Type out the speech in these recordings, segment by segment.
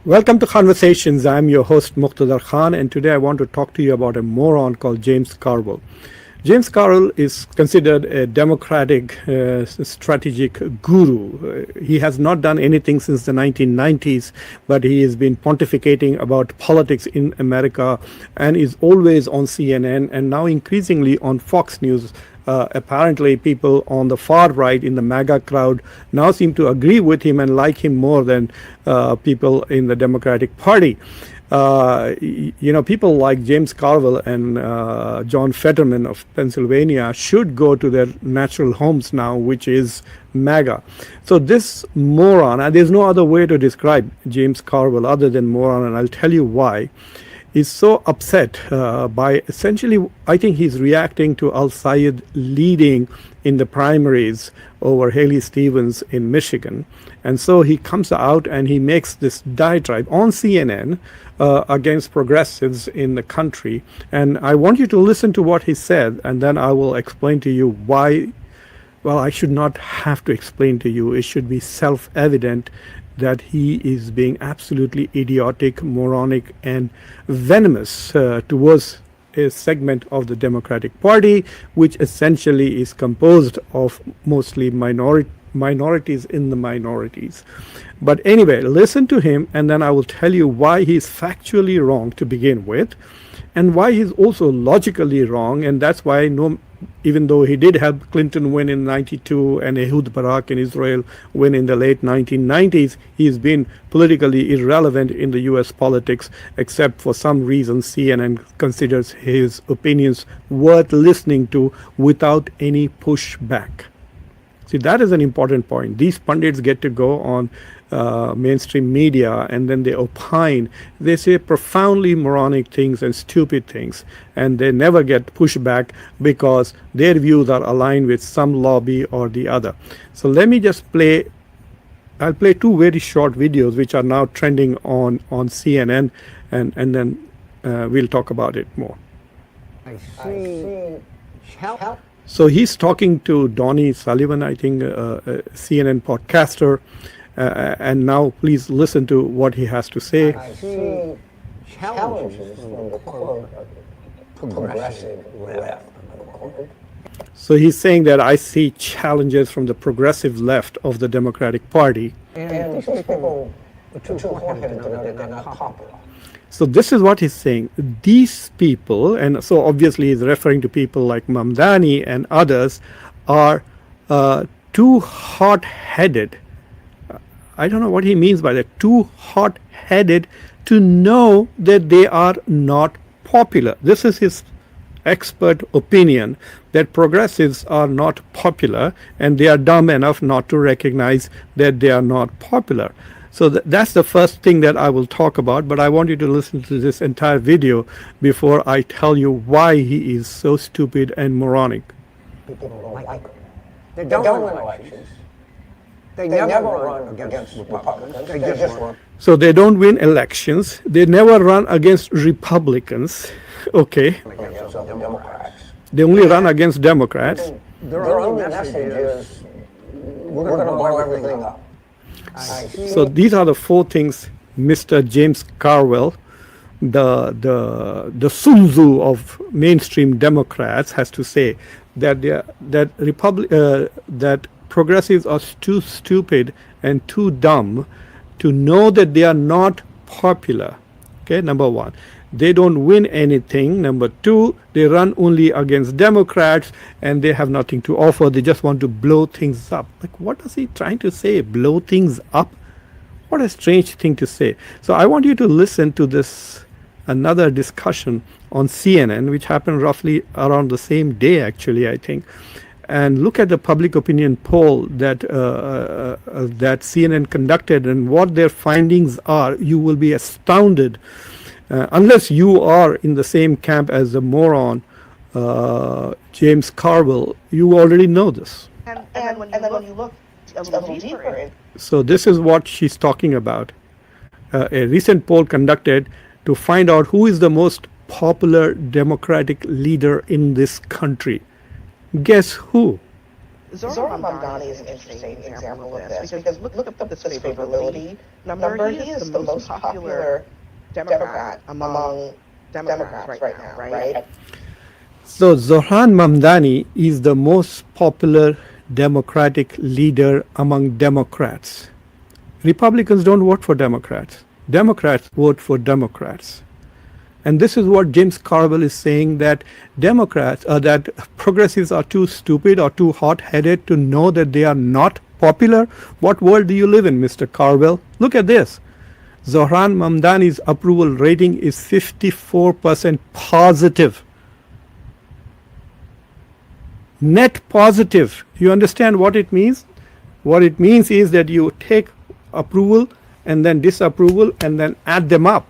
Welcome to Conversations. I'm your host Muqtadar Khan, and today I want to talk to you about a moron called James Carville. James Carville is considered a democratic strategic guru. He has not done anything since the 1990s, but he has been pontificating about politics in America and is always on CNN and now increasingly on Fox News. Apparently, people on the far right in the MAGA crowd now seem to agree with him and like him more than people in the Democratic Party. People like James Carville and John Fetterman of Pennsylvania should go to their natural homes now, which is MAGA. So this moron, and there's no other way to describe James Carville other than moron, and I'll tell you why, is so upset by essentially, I think he's reacting to Al-Sayed leading in the primaries over Haley Stevens in Michigan. And so he comes out and he makes this diatribe on CNN against progressives in the country. And I want you to listen to what he said, and then I will explain to you why. Well, I should not have to explain to you. It should be self-evident that he is being absolutely idiotic, moronic, and venomous towards a segment of the Democratic Party, which essentially is composed of mostly minorities in the minorities. But anyway, listen to him, and then I will tell you why he's factually wrong to begin with, and why he's also logically wrong. And that's why even though he did help Clinton win in 92 and Ehud Barak in Israel win in the late 1990s, he's been politically irrelevant in the US politics, except for some reason CNN considers his opinions worth listening to without any pushback. See, that is an important point. These pundits get to go on mainstream media and then they opine. They say profoundly moronic things and stupid things, and they never get pushback because their views are aligned with some lobby or the other. So let me just I'll play two very short videos which are now trending on CNN, and then we'll talk about it more. I see help. So he's talking to Donnie Sullivan, I think, a CNN podcaster, and now please listen to what he has to say. I see challenges from the quote progressive left. So he's saying that I see challenges from the progressive left of the Democratic Party. And these people are too hard-headed to know that they're not popular. So this is what he's saying. These people, and so obviously he's referring to people like Mamdani and others, are too hot-headed. I don't know what he means by that. Too hot-headed to know that they are not popular. This is his expert opinion, that progressives are not popular and they are dumb enough not to recognize that they are not popular. So that's the first thing that I will talk about, but I want you to listen to this entire video before I tell you why he is so stupid and moronic. People don't like them. They don't win elections. They never run against Republicans. They just run. So they don't win elections. They never run against Republicans. Okay. Against Democrats. They only run against Democrats. Their only message is, we're going to blow everything up. So these are the four things Mr. James Carville, the Sun Tzu of mainstream Democrats, has to say, that that progressives are too stupid and too dumb to know that they are not popular. Okay, number one. They don't win anything. Number two, they run only against Democrats and they have nothing to offer. They just want to blow things up. Like, what is he trying to say? Blow things up? What a strange thing to say. So I want you to listen to this, another discussion on CNN, which happened roughly around the same day, actually, I think. And look at the public opinion poll that that CNN conducted and what their findings are. You will be astounded. Unless you are in the same camp as the moron James Carville, you already know this. And then when you look a little deeper. So this is what she's talking about. A recent poll conducted to find out who is the most popular Democratic leader in this country. Guess who? Zohran Mamdani is an interesting example of this because look up this favorability number. He is the most popular Democrat among Democrats right now, right? So Zohran Mamdani is the most popular Democratic leader among Democrats. Republicans don't vote for Democrats. Democrats vote for Democrats. And this is what James Carville is saying, that that progressives are too stupid or too hot-headed to know that they are not popular. What world do you live in, Mr. Carville? Look at this. Zohran Mamdani's approval rating is 54% positive. Net positive. You understand what it means? What it means is that you take approval and then disapproval and then add them up.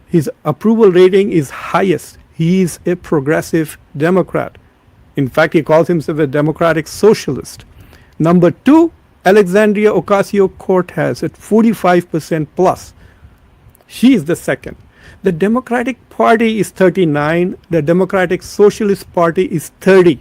His approval rating is highest. He is a progressive Democrat. In fact, he calls himself a democratic socialist. Number 2, Alexandria Ocasio-Cortez at 45% plus. She is the second. The Democratic Party is 39. The Democratic Socialist Party is 30.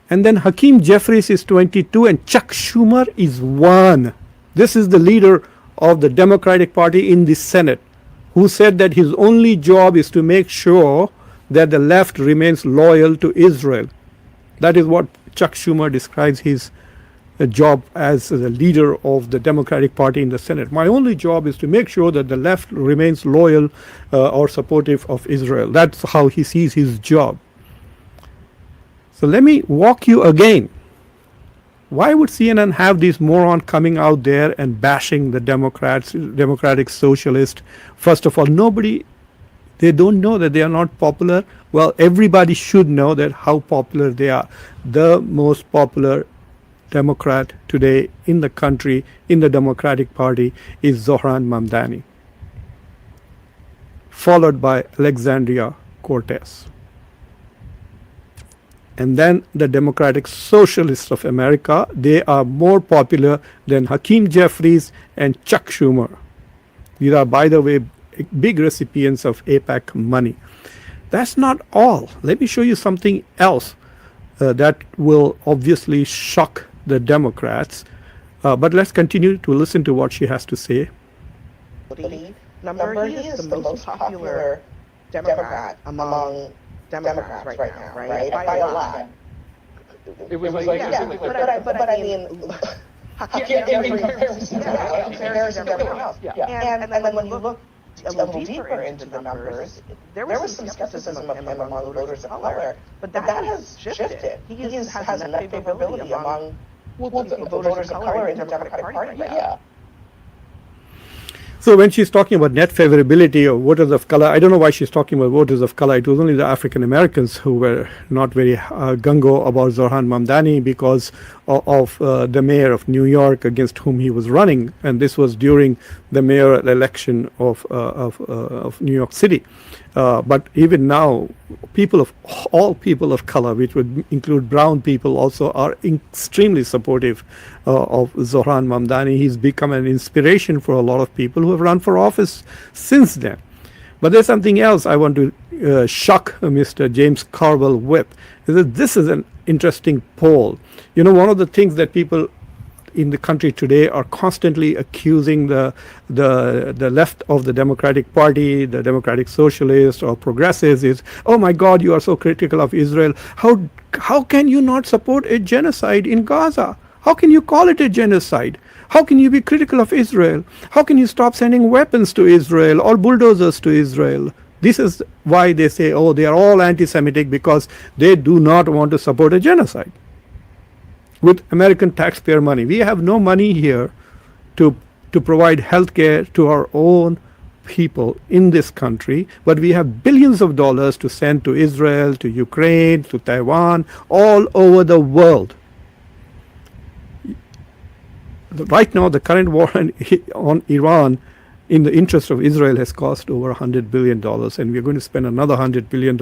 And then Hakeem Jeffries is 22 and Chuck Schumer is 1. This is the leader of the Democratic Party in the Senate, who said that his only job is to make sure that the left remains loyal to Israel. That is what Chuck Schumer describes his job as the leader of the Democratic Party in the Senate. My only job is to make sure that the left remains loyal or supportive of Israel. That's how he sees his job. So let me walk you again. Why would CNN have these morons coming out there and bashing the Democrats, Democratic Socialists? First of all, they don't know that they are not popular. Well, everybody should know that how popular they are. The most popular Democrat today in the country, in the Democratic Party, is Zohran Mamdani, followed by Alexandria Cortez. And then the Democratic Socialists of America, they are more popular than Hakeem Jeffries and Chuck Schumer. These are, by the way, big recipients of AIPAC money. That's not all. Let me show you something else that will obviously shock the Democrats. But let's continue to listen to what she has to say. Number, he is the most popular Democrat among Democrats right now, right? By a lot. It was like, but I mean, comparison to everyone else. And then when you look a little deeper into the numbers, there was some skepticism of him among voters of color, but that has shifted. He has a net favorability among the voters of color in the Democratic Party. Yeah. So when she's talking about net favorability of voters of color, I don't know why she's talking about voters of color. It was only the African Americans who were not very gung-ho about Zohran Mamdani because of the mayor of New York against whom he was running, and this was during the mayoral election of New York City. But even now, all people of color, which would include brown people, also are extremely supportive of Zohran Mamdani. He's become an inspiration for a lot of people who have run for office since then. But there's something else I want to shock Mr. James Carville with. This is an interesting poll. You know, one of the things that people in the country today are constantly accusing the left of the Democratic Party, the Democratic Socialists or progressives is, oh my God, you are so critical of Israel. How can you not support a genocide in Gaza? How can you call it a genocide? How can you be critical of Israel? How can you stop sending weapons to Israel or bulldozers to Israel? This is why they say, oh, they are all anti-Semitic, because they do not want to support a genocide with American taxpayer money. We have no money here to provide health care to our own people in this country, but we have billions of dollars to send to Israel, to Ukraine, to Taiwan, all over the world. Right now, the current war on Iran, in the interest of Israel, has cost over $100 billion, and we're going to spend another $100 billion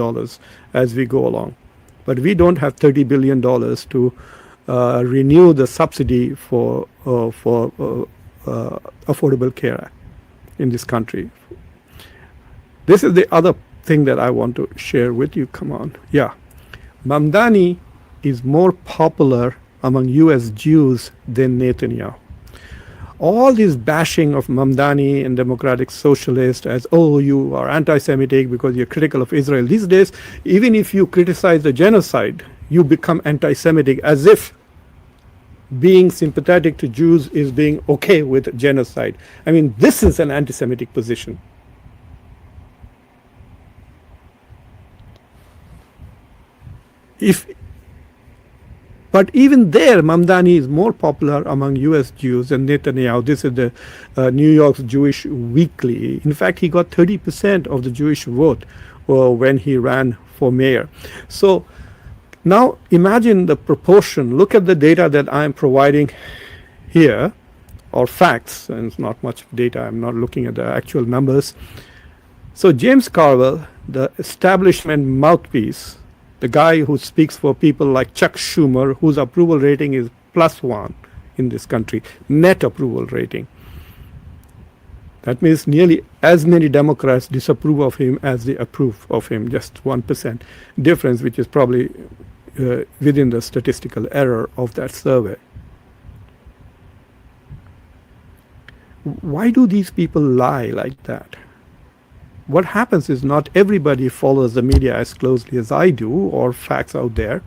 as we go along. But we don't have $30 billion to renew the subsidy for Affordable Care Act in this country. This is the other thing that I want to share with you. Come on. Yeah. Mamdani is more popular among US Jews than Netanyahu. All this bashing of Mamdani and Democratic Socialists as, oh, you are anti-Semitic because you're critical of Israel. These days, even if you criticize the genocide, you become anti-Semitic, as if being sympathetic to Jews is being okay with genocide. I mean, this is an anti-Semitic position. But even there, Mamdani is more popular among US Jews than Netanyahu. This is the New York's Jewish Weekly. In fact, he got 30% of the Jewish vote when he ran for mayor. So now imagine the proportion. Look at the data that I'm providing here, or facts, and it's not much data. I'm not looking at the actual numbers. So James Carville, the establishment mouthpiece, the guy who speaks for people like Chuck Schumer, whose approval rating is +1 in this country, net approval rating. That means nearly as many Democrats disapprove of him as they approve of him, just 1% difference, which is probably within the statistical error of that survey. Why do these people lie like that? What happens is not everybody follows the media as closely as I do, or facts out there.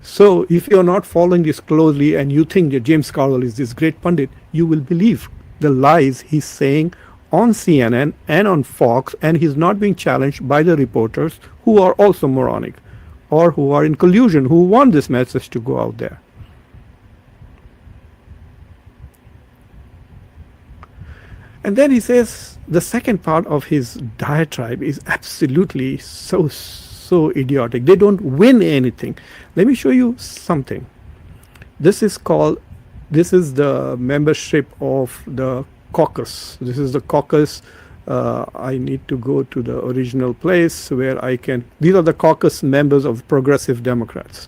So if you're not following this closely and you think that James Carville is this great pundit, you will believe the lies he's saying on CNN and on Fox, and he's not being challenged by the reporters who are also moronic or who are in collusion, who want this message to go out there. And then he says the second part of his diatribe is absolutely so idiotic. They don't win anything. Let me show you something. This is the membership of the caucus. This is the caucus. I need to go to the original place where I can. These are the caucus members of Progressive Democrats.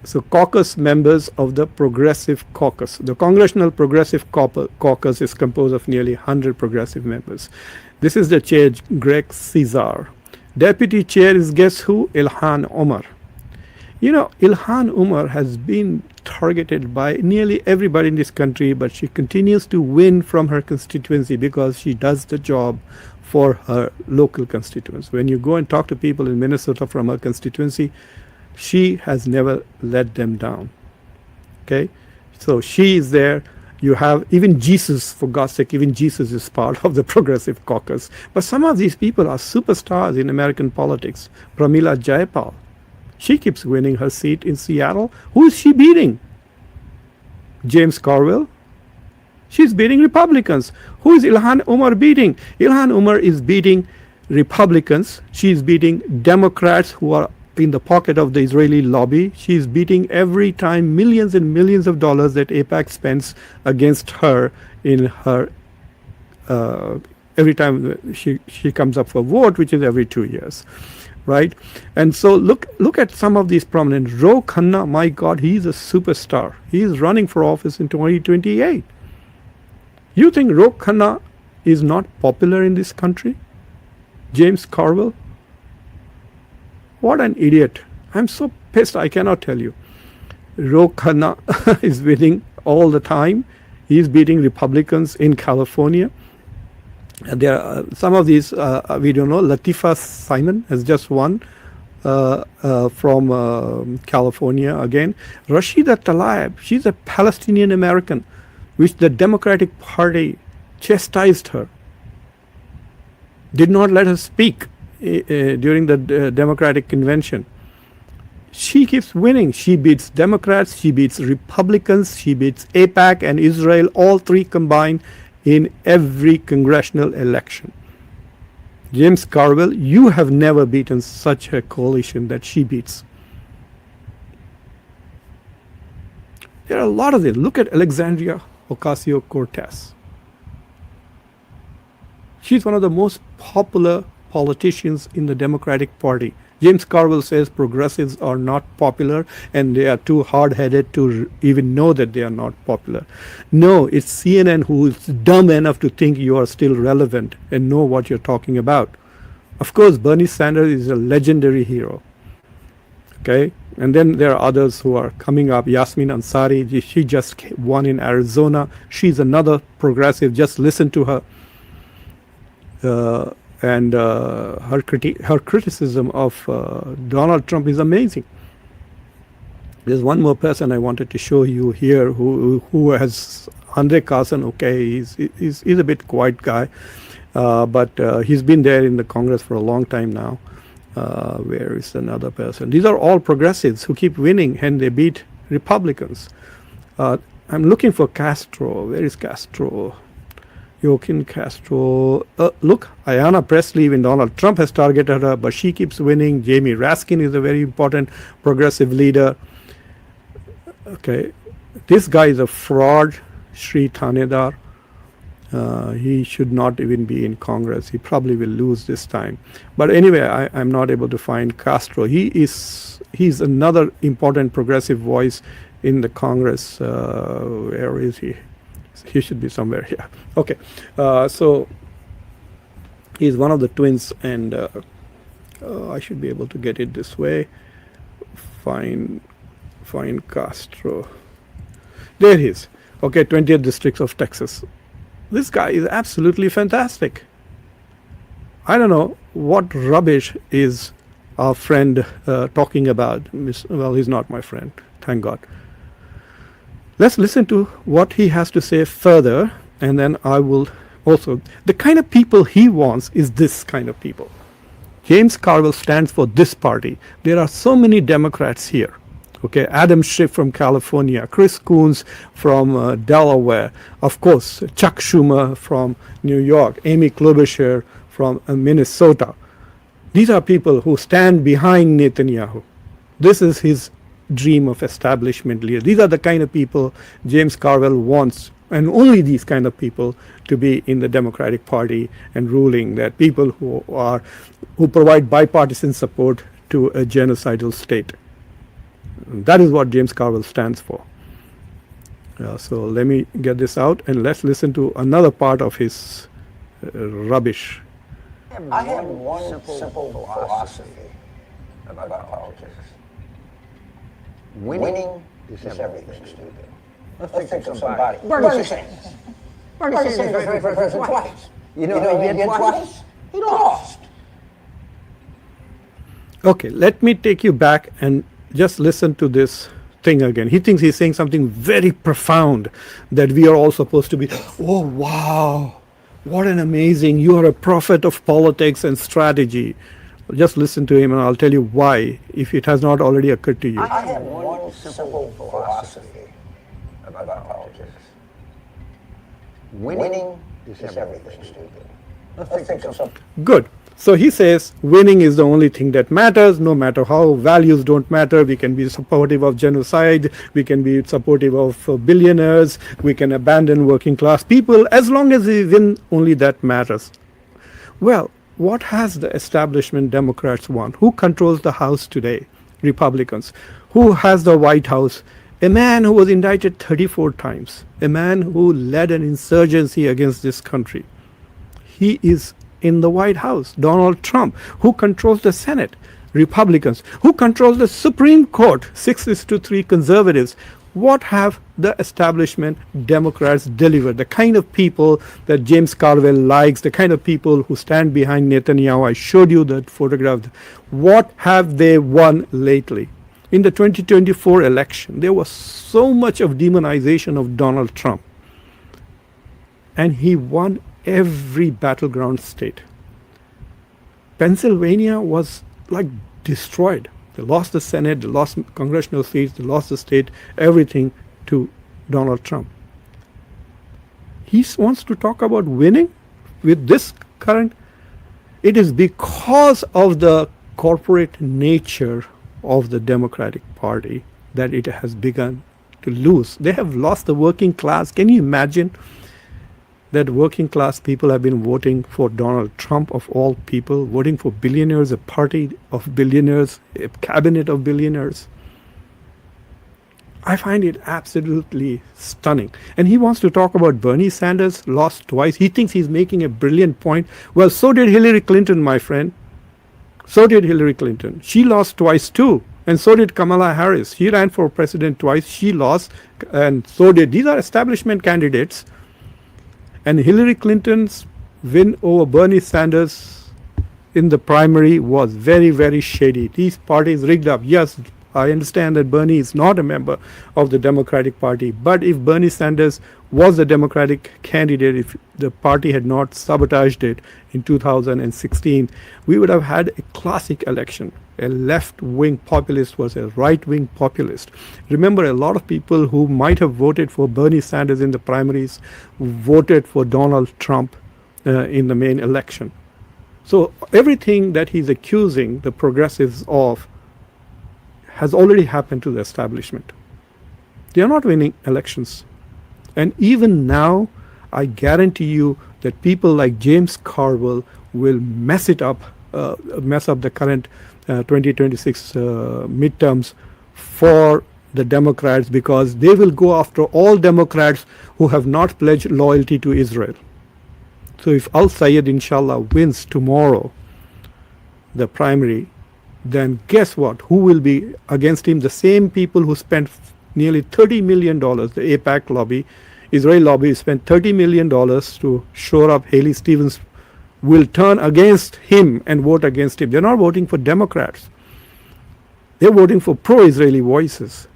So caucus members of the Progressive Caucus. The Congressional Progressive Caucus is composed of nearly 100 progressive members. This is the chair, Greg Caesar. Deputy chair is, guess who? Ilhan Omar. You know, Ilhan Omar has been targeted by nearly everybody in this country, but she continues to win from her constituency because she does the job for her local constituents. When you go and talk to people in Minnesota from her constituency, she has never let them down. Okay? So she is there. You have even Jesus, for God's sake, even Jesus is part of the Progressive Caucus. But some of these people are superstars in American politics. Pramila Jayapal, she keeps winning her seat in Seattle. Who is she beating? James Carville? She's beating Republicans. Who is Ilhan Omar beating? Ilhan Omar is beating Republicans. She's beating Democrats who are in the pocket of the Israeli lobby. She's beating every time millions and millions of dollars that AIPAC spends against her in her every time she comes up for vote, which is every 2 years, right? And so look at some of these prominent. Ro Khanna, my God, he's a superstar. He's running for office in 2028. You think Ro Khanna is not popular in this country? James Carville? What an idiot. I'm so pissed, I cannot tell you. Ro Khanna is winning all the time. He's beating Republicans in California. And there are some of these, we don't know. Latifah Simon has just won from California again. Rashida Tlaib, she's a Palestinian American, which the Democratic Party chastised her, did not let her speak during the Democratic convention. She keeps winning. She beats Democrats, she beats Republicans, she beats AIPAC and Israel, all three combined in every congressional election. James Carville, you have never beaten such a coalition that she beats. There are a lot of them. Look at Alexandria Ocasio-Cortez. She's one of the most popular politicians in the Democratic Party. James Carville says progressives are not popular and they are too hard-headed to even know that they are not popular. No, it's CNN who is dumb enough to think you are still relevant and know what you're talking about. Of course, Bernie Sanders is a legendary hero. Okay, and then there are others who are coming up. Yasmin Ansari, she just won in Arizona. She's another progressive. Just listen to her. And her criticism of Donald Trump is amazing. There's one more person I wanted to show you here who has Andre Carson. Okay, he's a bit quiet guy, but he's been there in the Congress for a long time now. Where is another person? These are all progressives who keep winning and they beat Republicans. I'm looking for Castro. Where is Castro? Joaquin Castro. Look, Ayanna Pressley, even Donald Trump has targeted her, but she keeps winning. Jamie Raskin is a very important progressive leader. Okay, this guy is a fraud, Sri Thanedar. He should not even be in Congress. He probably will lose this time. But anyway, I'm not able to find Castro. He's another important progressive voice in the Congress. Where is he? He should be somewhere here. Okay, so he's one of the twins, and I should be able to get it this way. Find Castro. There he is. Okay, 20th District of Texas. This guy is absolutely fantastic. I don't know what rubbish is our friend talking about. Well, he's not my friend, thank God. Let's listen to what he has to say further, and then I will also. The kind of people he wants is this kind of people. James Carville stands for this party. There are so many Democrats here. Okay, Adam Schiff from California, Chris Coons from Delaware, of course, Chuck Schumer from New York, Amy Klobuchar from Minnesota. These are people who stand behind Netanyahu. This is his dream of establishment leader. These are the kind of people James Carville wants, and only these kind of people, to be in the Democratic Party and ruling. That people who provide bipartisan support to a genocidal state. That is what James Carville stands for. So let me get this out and let's listen to another part of his rubbish. I have one simple philosophy about politics. Winning is everything, stupid. Let's think of somebody. Bernie Sanders. Bernie Sanders ran for president twice. You know what he did twice? He lost. Okay, let me take you back and just listen to this thing again. He thinks he's saying something very profound that we are all supposed to be, oh wow, what an amazing, you are a prophet of politics and strategy. Just listen to him and I'll tell you why, if it has not already occurred to you. I have one simple philosophy about politics. Winning is everything, stupid. Let's think of something. Good. So he says winning is the only thing that matters, no matter how values don't matter. We can be supportive of genocide, we can be supportive of billionaires, we can abandon working class people, as long as we win, only that matters. Well, what has the establishment Democrats want? Who controls the House today? Republicans. Who has the White House? A man who was indicted 34 times, a man who led an insurgency against this country. He is in the White House. Donald Trump. Who controls the Senate? Republicans. Who controls the Supreme Court? 6-3 conservatives. What have the establishment Democrats delivered? The kind of people that James Carville likes, the kind of people who stand behind Netanyahu. I showed you that photograph. What have they won lately? In the 2024 election, there was so much of demonization of Donald Trump. And he won every battleground state. Pennsylvania was like destroyed. They lost the Senate, they lost congressional seats, they lost the state, everything to Donald Trump. He wants to talk about winning with this current. It is because of the corporate nature of the Democratic Party that it has begun to lose. They have lost the working class. Can you imagine? that working class people have been voting for Donald Trump of all people, voting for billionaires, a party of billionaires, a cabinet of billionaires. I find it absolutely stunning. And he wants to talk about Bernie Sanders, lost twice. He thinks he's making a brilliant point. Well, so did Hillary Clinton, my friend. So did Hillary Clinton. She lost twice too. And so did Kamala Harris. She ran for president twice. She lost. And so did. These are establishment candidates. And Hillary Clinton's win over Bernie Sanders in the primary was very, very shady. These parties rigged up. Yes, I understand that Bernie is not a member of the Democratic Party. But if Bernie Sanders was the Democratic candidate, if the party had not sabotaged it in 2016, we would have had a classic election. A left-wing populist versus a right-wing populist. Remember, a lot of people who might have voted for Bernie Sanders in the primaries voted for Donald Trump in the main election. So everything that he's accusing the progressives of has already happened to the establishment. They are not winning elections. And even now, I guarantee you that people like James Carville will mess it up, mess up the current 2026 midterms for the Democrats, because they will go after all Democrats who have not pledged loyalty to Israel. So if Al-Sayed, inshallah, wins tomorrow the primary, then guess what? Who will be against him? The same people who spent nearly $30 million, the AIPAC lobby, Israel lobby spent $30 million to shore up Haley Stevens, will turn against him and vote against him. They're not voting for Democrats. They're voting for pro-Israeli voices.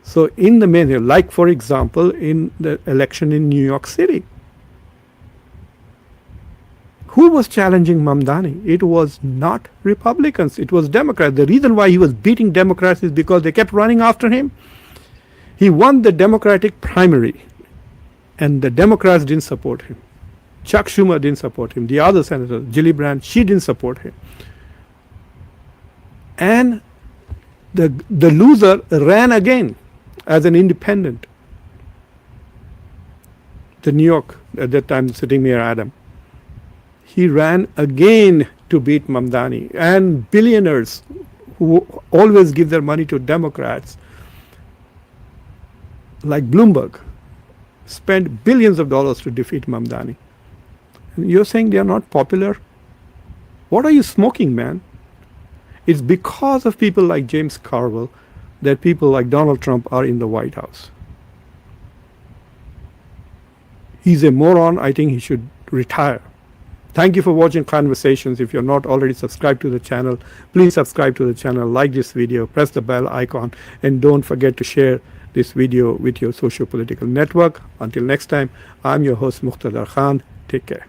So in the main, like for example, in the election in New York City, who was challenging Mamdani? It was not Republicans, it was Democrats. The reason why he was beating Democrats is because they kept running after him. He won the Democratic primary, and the Democrats didn't support him. Chuck Schumer didn't support him. The other senator, Gillibrand, she didn't support him. And the loser ran again as an independent. The New York, at that time, sitting near Adam. He ran again to beat Mamdani. And billionaires who always give their money to Democrats, like Bloomberg, spent billions of dollars to defeat Mamdani. And you're saying they are not popular? What are you smoking, man? It's because of people like James Carville that people like Donald Trump are in the White House. He's a moron. I think he should retire. Thank you for watching Conversations. If you're not already subscribed to the channel, please subscribe to the channel, like this video, press the bell icon, and don't forget to share this video with your socio-political network. Until next time, I'm your host Muqtadar Khan. Take care.